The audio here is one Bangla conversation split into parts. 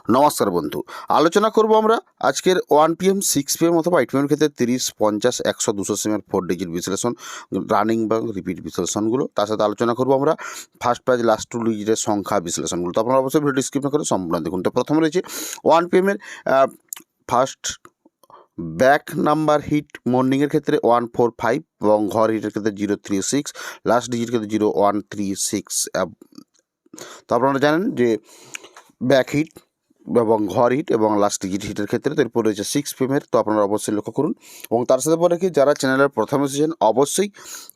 নমস্কার বন্ধু, আলোচনা করব আমরা আজকের 1 PM 6 PM অথবা 8 PM ক্ষেত্রে 30, 50, 100, 200 সিমের 4 ডিজিট বিশ্লেষণ, রানিং বা রিপিট বিশ্লেষণগুলো। তার সাথে আলোচনা করব আমরা ফার্স্ট প্রাইজ লাস্ট 2 ডিজিটের সংখ্যা বিশ্লেষণগুলো। তো আপনারা অবশ্যই ভিডিও স্কিপ না করে সম্পূর্ণ দেখুন। তো প্রথমে রয়েছে 1 PM এর ফার্স্ট ব্যাক নাম্বার হিট মর্নিংয়ের ক্ষেত্রে 145 এবং ঘর হিটের ক্ষেত্রে 036, লাস্ট ডিজিট ক্ষেত্রে 0136। তো আপনারা জানেন যে ব্যাক হিট এবং ঘর হিট এবং লাস্ট ডিজিট হিটের ক্ষেত্রে তো এরপর রয়েছে 6 PM। তো আপনারা অবশ্যই লক্ষ্য করুন এবং তার সাথে পরে কি যারা চ্যানেলের প্রথম এসেছেন অবশ্যই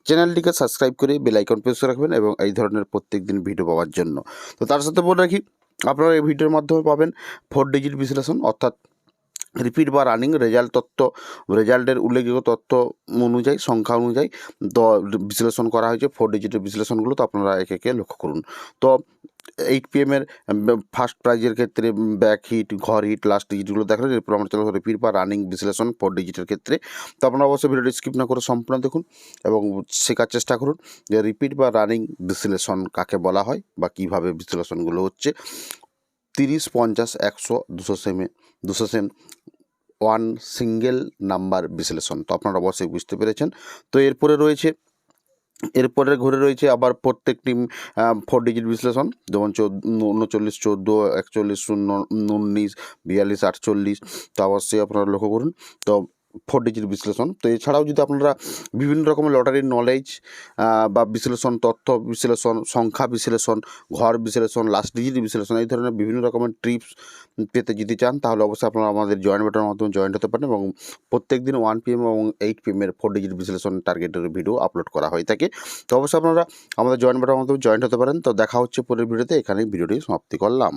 চ্যানেলটিকে সাবস্ক্রাইব করে বেল আইকন প্রেস করে রাখবেন এবং এই ধরনের প্রত্যেক দিন ভিডিও পাওয়ার জন্য। তো তার সাথে বলে রাখি আপনারা এই ভিডিওর মাধ্যমে পাবেন 4 ডিজিট বিশ্লেষণ, অর্থাৎ রিপিট বা রানিং রেজাল্টের উল্লেখযোগ্য তথ্য অনুযায়ী সংখ্যা অনুযায়ী তো বিশ্লেষণ করা হয়েছে 4 ডিজিটের বিশ্লেষণগুলো। তো আপনারা একে একে লক্ষ্য করুন। তো 8 PM এর ফার্স্ট প্রাইজের ক্ষেত্রে ব্যাক হিট, ঘর হিট, লাস্ট ডিজিটগুলো দেখালেন। এরপর আমরা চলে রিপিট বা রানিং বিশ্লেষণ 4 ডিজিটের ক্ষেত্রে। তো আপনারা অবশ্যই ভিডিওটি স্কিপ না করে সম্পূর্ণ দেখুন এবং শেখার চেষ্টা করুন যে রিপিট বা রানিং বিশ্লেষণ কাকে বলা হয় বা কীভাবে বিশ্লেষণগুলো হচ্ছে। 30, 50, 100, 200 সেম ওয়ান সিঙ্গেল নাম্বার বিশ্লেষণ। তো আপনারা অবশ্যই বুঝতে পেরেছেন। তো এরপরে ঘুরে রয়েছে আবার প্রত্যেকটি 4 ডিজিট বিশ্লেষণ, যেমন 39, 14, 41, 0, 19, 42, 48। তো অবশ্যই আপনারা লক্ষ্য করুন। তো 4 ডিজিট বিশ্লেষণ। তো এছাড়াও যদি আপনারা বিভিন্ন রকমের লটারির নলেজ বা বিশ্লেষণ, তথ্য বিশ্লেষণ, সংখ্যা বিশ্লেষণ, ঘর বিশ্লেষণ, লাস্ট ডিজিট বিশ্লেষণ, এই ধরনের বিভিন্ন রকমের টিপস পেতে যদি চান তাহলে অবশ্যই আপনারা আমাদের জয়েন বাটনের মাধ্যমে জয়েন্ট হতে পারেন এবং প্রত্যেক দিন 1 PM এবং 8 PM এর 4 ডিজিট বিশ্লেষণ টার্গেটের ভিডিও আপলোড করা হয়ে থাকে। তো অবশ্যই আপনারা আমাদের জয়েন বাটনের মাধ্যমে জয়েন্ট হতে পারেন। তো দেখা হচ্ছে পরের ভিডিওতে, এখানেই ভিডিওটি সমাপ্তি করলাম।